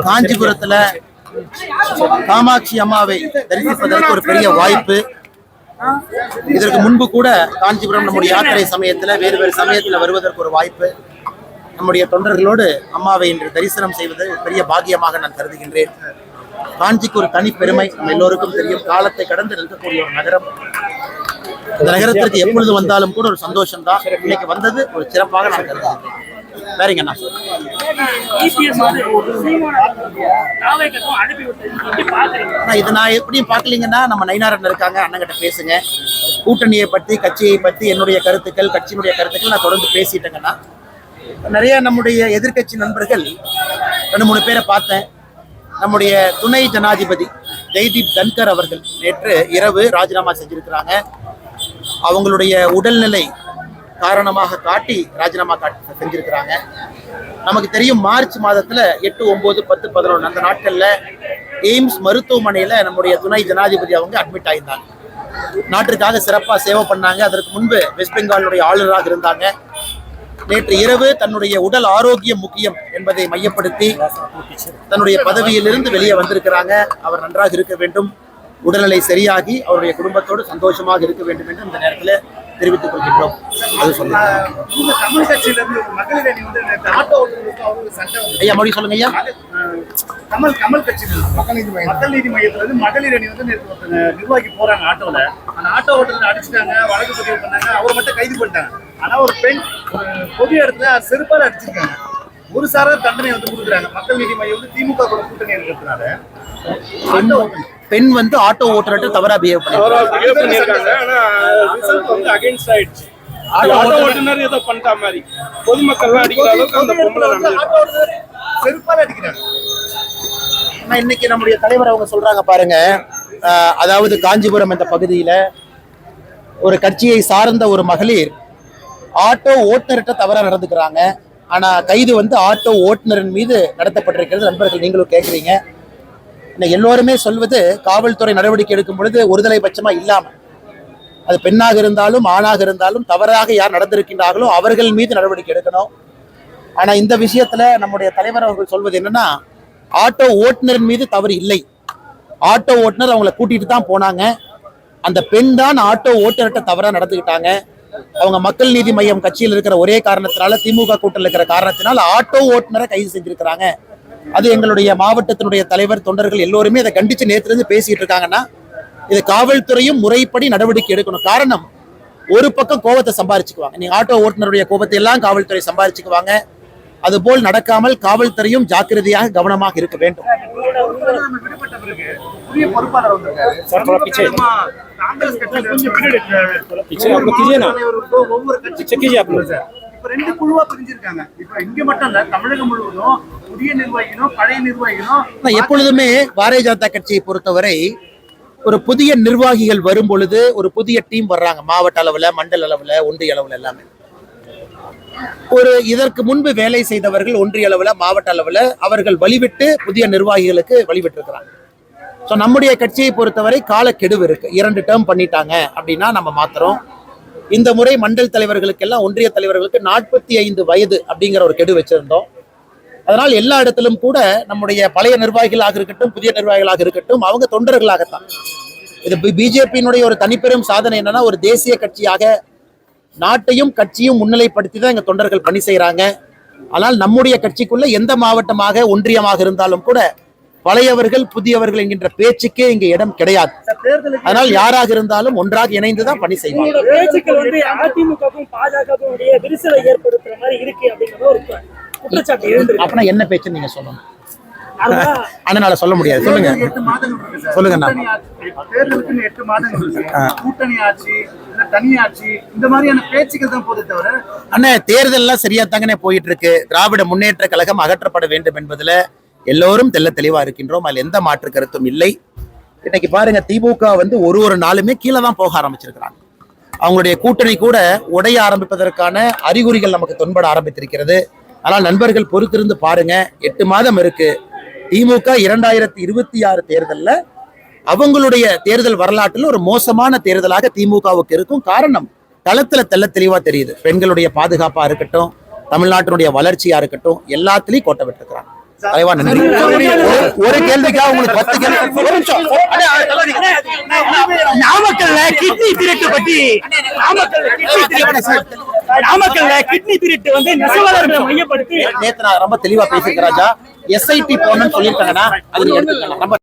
காஞ்சிபுரத்துல காமாட்சி அம்மாவை தரிசிப்பதற்கு ஒரு பெரிய வாய்ப்பு. இதற்கு முன்பு கூட காஞ்சிபுரம் நம்முடைய யாத்திரை சமயத்துல வேறு வேறு சமயத்துல வருவதற்கு ஒரு வாய்ப்பு. நம்முடைய தொண்டர்களோடு அம்மாவை இன்று தரிசனம் செய்வது பெரிய பாக்கியமாக நான் கருதுகின்றேன். காஞ்சிக்கு ஒரு தனி பெருமை நம்ம எல்லோருக்கும் தெரியும். காலத்தை கடந்து நிற்கக்கூடிய ஒரு நகரம். இந்த நகரத்திற்கு எப்பொழுது வந்தாலும் கூட ஒரு சந்தோஷம் தான். இன்னைக்கு வந்தது ஒரு சிறப்பாக நான் கருதுகிறேன். வேறங்கண்ணா இதை நான் எப்படியும் பார்க்கலீங்கன்னா நம்ம நயினாரன் இருக்காங்க, அண்ணன் கிட்ட பேசுங்க. கூட்டணியை பற்றி கட்சியை பற்றி என்னுடைய கருத்துக்கள் கட்சியினுடைய கருத்துக்கள் நான் தொடர்ந்து பேசிட்டேங்கன்னா நிறைய நம்முடைய எதிர்கட்சி நண்பர்கள் 2-3 பேரை பார்த்தேன். நம்முடைய துணை ஜனாதிபதி ஜெய்தீப் தன்கர் அவர்கள் நேற்று இரவு ராஜினாமா செஞ்சிருக்கிறாங்க. அவங்களுடைய உடல்நிலை காரணமாக காட்டி ராஜினாமா செஞ்சிருக்கிறாங்க. நமக்கு தெரியும் மார்ச் மாதத்துல 8, 9, 10, 11 அந்த நாட்கள்ல எய்ம்ஸ் மருத்துவமனையில நம்முடைய துணை ஜனாதிபதி அவங்க அட்மிட் ஆயிருந்தாங்க. நாட்டிற்காக சிறப்பா சேவை பண்ணாங்க. அதற்கு முன்பு வெஸ்ட் பெங்காலுடைய ஆளுநராக இருந்தாங்க. நேற்று இரவு தன்னுடைய உடல் ஆரோக்கியம் முக்கியம் என்பதை மையப்படுத்தி தன்னுடைய பதவியிலிருந்து வெளியே வந்திருக்கிறாங்க. அவர் நன்றாக இருக்க வேண்டும், உடல்நிலை சரியாகி அவருடைய குடும்பத்தோடு சந்தோஷமாக இருக்க வேண்டும் என்று இந்த நேரத்தில் தெரிவித்துக் கொள்கின்றோம். அது தமிழ் கட்சியிலிருந்து மகளிர் அணி வந்து ஐயா மொழி சொல்லுங்க ஐயா. கமல் கட்சியில் மக்கள் நீதி மையத்திலிருந்து மகளிர் அணி வந்து நிர்வாகி போறாங்க ஆட்டோல. அந்த ஆட்டோ ஓட்டுநர் அடிச்சுட்டாங்க, வழக்கு பதிவு பண்ணாங்க. அவர் மட்டும் கைது பண்ணிட்டாங்க. ஆனா ஒரு பெண் பொது இடத்துல செருப்பால அடிச்சிருக்காங்க. ஒரு சாரா தண்டனை வந்து கொடுக்குறாங்க. மக்கள் நீதி மையம் வந்து திமுக கூட கூட்டணி இருக்கிறதுனால பெண் வந்து ஆட்டோ ஓட்டுநர்கிட்ட தவறா பிஹேவ் பண்ணிருக்காங்க. ஆனா ரிசல்ட் வந்து அகைன்ஸ்ட் ஆயிடுச்சு. ஆட்டோ ஓட்டுநர் ஏதோ பண்ற மாதிரி பொதுமக்கள் அடிக்கிற அளவுக்கு அந்த பொம்பளை செருப்பால அடிக்கிறாங்க. இன்னைக்கு நம்முடைய தலைவர் அவங்க சொல்றாங்க பாருங்க, அதாவது காஞ்சிபுரம் என்ற பகுதியில ஒரு கட்சியை சார்ந்த ஒரு மகளிர் ஆட்டோ ஓட்டுநர்கிட்ட தவறா நடந்துக்கிறாங்க. ஆனா கைது வந்து ஆட்டோ ஓட்டுநரின் மீது நடத்தப்பட்டிருக்கிறது. நண்பர்கள் நீங்களும் கேட்குறீங்க. எல்லோருமே சொல்வது காவல்துறை நடவடிக்கை எடுக்கும் பொழுது ஒருதலை பட்சமா இல்லாம அது பெண்ணாக இருந்தாலும் ஆணாக இருந்தாலும் தவறாக யார் நடந்திருக்கின்றார்களோ அவர்கள் மீது நடவடிக்கை எடுக்கணும். ஆனா இந்த விஷயத்துல நம்முடைய தலைவர் அவர்கள் சொல்வது என்னன்னா, ஆட்டோ ஓட்டுநரின் மீது தவறு இல்லை. ஆட்டோ ஓட்டுநர் அவங்களை கூட்டிட்டு தான் போனாங்க. அந்த பெண் தான் ஆட்டோ ஓட்டுநர்கிட்ட தவறா நடந்துக்கிட்டாங்க. அவங்க மக்கள் நீதி மையம் கட்சியில் இருக்கிற ஒரே காரணத்தினால, திமுக கூட்டத்தில் இருக்கிற காரணத்தினால் ஆட்டோ ஓட்டுநரை கைது செஞ்சிருக்கிறாங்க. அது எங்களுடைய மாவட்டத்தினுடைய தலைவர் தொண்டர்கள் எல்லோருமே அதை கண்டிச்சு நேற்றிலிருந்து பேசிட்டு இருக்காங்கன்னா, இது காவல்துறையும் முறைப்படி நடவடிக்கை எடுக்கணும். காரணம், ஒரு பக்கம் கோபத்தை சம்பாரிச்சுக்குவாங்க. நீங்க ஆட்டோ ஓட்டுநருடைய கோபத்தை எல்லாம் காவல்துறை சம்பாரிச்சுக்குவாங்க. அதுபோல் நடக்காமல் காவல்துறையும் ஜாக்கிரதையாக கவனமாக இருக்க வேண்டும். ரெண்டு குழுவா பிரிஞ்சிருக்காங்க. இப்ப இங்க மட்டும் இல்ல, தமிழகம் முழுவதும் புதிய நிர்வாகிகளும் பழைய நிர்வாகிகளும். எப்பொழுதுமே பாரதிய ஜனதா கட்சியை பொறுத்தவரை ஒரு புதிய நிர்வாகிகள் வரும் பொழுது ஒரு புதிய டீம் வர்றாங்க. மாவட்ட அளவுல, மண்டல அளவுல, ஒன்றிய அளவுல எல்லாமே. ஒரு இதற்கு முன்பு வேலை செய்தவர்கள் ஒன்றிய அளவுல, மாவட்ட அளவுல அவர்கள் வழிவிட்டு புதிய நிர்வாகிகளுக்கு வழிவிட்டு இருக்கிறாங்க. ஸோ நம்முடைய கட்சியை பொறுத்தவரை காலக்கெடுவு இருக்கு. 2 டேர்ம் பண்ணிட்டாங்க அப்படின்னா நம்ம மாத்திரம். இந்த முறை மண்டல் தலைவர்களுக்கு எல்லாம், ஒன்றிய தலைவர்களுக்கு 45 வயது அப்படிங்கிற ஒரு கெடு வச்சிருந்தோம். அதனால் எல்லா இடத்திலும் கூட நம்முடைய பழைய நிர்வாகிகளாக இருக்கட்டும், புதிய நிர்வாகிகளாக இருக்கட்டும், அவங்க தொண்டர்களாகத்தான். இது பிஜேபியினுடைய ஒரு தனிப்பெரும் சாதனை என்னன்னா, ஒரு தேசிய கட்சியாக நாட்டையும் கட்சியும் முன்னிலைப்படுத்தி தான் எங்க தொண்டர்கள் பணி செய்யறாங்க. ஆனால் நம்முடைய கட்சிக்குள்ள எந்த மாவட்டமாக ஒன்றியமாக இருந்தாலும் கூட பழையவர்கள் புதியவர்கள் என்கின்ற பேச்சுக்கே இங்க இடம் கிடையாது. அதனால் யாராக இருந்தாலும் ஒன்றாக இணைந்துதான் பணி செய்வாங்க. அப்படின்னா என்ன பேச்சு நீங்க சொல்லணும்? அதனால சொல்ல முடியாது. சொல்லுங்க சொல்லுங்க. அண்ணா தேர்தல் சரியா தாங்கனே போயிட்டு இருக்கு. திராவிட முன்னேற்ற கழகம் அகற்றப்பட வேண்டும் என்பதுல எல்லோரும் தெல்ல தெளிவா இருக்கின்றோம். அதில் எந்த மாற்று கருத்தும் இல்லை. இன்னைக்கு பாருங்க, திமுக வந்து ஒரு நாளுமே கீழே தான் போக ஆரம்பிச்சிருக்கிறாங்க. அவங்களுடைய கூட்டணி கூட உடைய ஆரம்பிப்பதற்கான அறிகுறிகள் நமக்கு தொன்பட ஆரம்பித்திருக்கிறது. ஆனால் நண்பர்கள் பொறுத்திருந்து பாருங்க, 8 மாதம் இருக்கு. திமுக 2026 தேர்தல்ல அவங்களுடைய தேர்தல் வரலாற்றில் ஒரு மோசமான தேர்தலாக திமுகவுக்கு இருக்கும். காரணம், களத்துல தெல்ல தெளிவா தெரியுது. பெண்களுடைய பாதுகாப்பா இருக்கட்டும், தமிழ்நாட்டினுடைய வளர்ச்சியா இருக்கட்டும், எல்லாத்திலையும் கோட்டை விட்டுருக்கிறாங்க. தலைவா நன்றி. ஒரு கேள்விக்கா உங்களுக்கு 10 கேள்வி. ஒரு நிமிஷம். நாமக்கல்ல கிட்னி திருட்டு பத்தி நாமக்கல்ல கிட்னி திருட்டு வந்து நெசவாளர்களை மையப்படுத்தி நேத்து நான் ரொம்ப தெளிவா பேசியிருக்கேன் ராஜா. SIT போடணும்னு சொல்லியிருக்காங்கன்னா அது நீங்க எடுத்துக்கலாம்.